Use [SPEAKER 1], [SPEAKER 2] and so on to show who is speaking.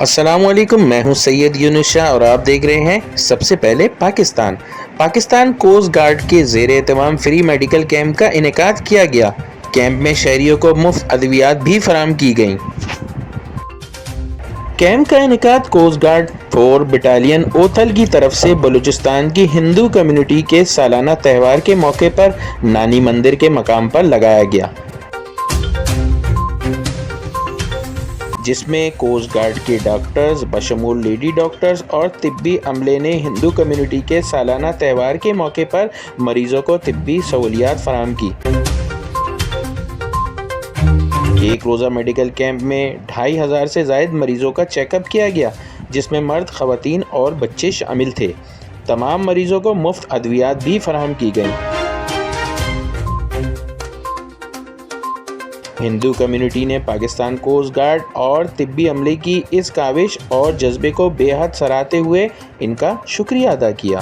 [SPEAKER 1] السلام علیکم، میں ہوں سید یونس شاہ اور آپ دیکھ رہے ہیں سب سے پہلے پاکستان کوسٹ گارڈ کے زیر اہتمام فری میڈیکل کیمپ کا انعقاد کیا گیا۔ کیمپ میں شہریوں کو مفت ادویات بھی فراہم کی گئیں۔ کیمپ کا انعقاد کوسٹ گارڈ 4 بٹالین اوتھل کی طرف سے بلوچستان کی ہندو کمیونٹی کے سالانہ تہوار کے موقع پر نانی مندر کے مقام پر لگایا گیا، جس میں کوسٹ گارڈ کے ڈاکٹرز بشمول لیڈی ڈاکٹرز اور طبی عملے نے ہندو کمیونٹی کے سالانہ تہوار کے موقع پر مریضوں کو طبی سہولیات فراہم کی۔ ایک روزہ میڈیکل کیمپ میں 2500 سے زائد مریضوں کا چیک اپ کیا گیا، جس میں مرد، خواتین اور بچے شامل تھے۔ تمام مریضوں کو مفت ادویات بھی فراہم کی گئیں۔ ہندو کمیونٹی نے پاکستان کوسٹ گارڈ اور طبی عملے کی اس کاوش اور جذبے کو بے حد سراہتے ہوئے ان کا شکریہ ادا کیا۔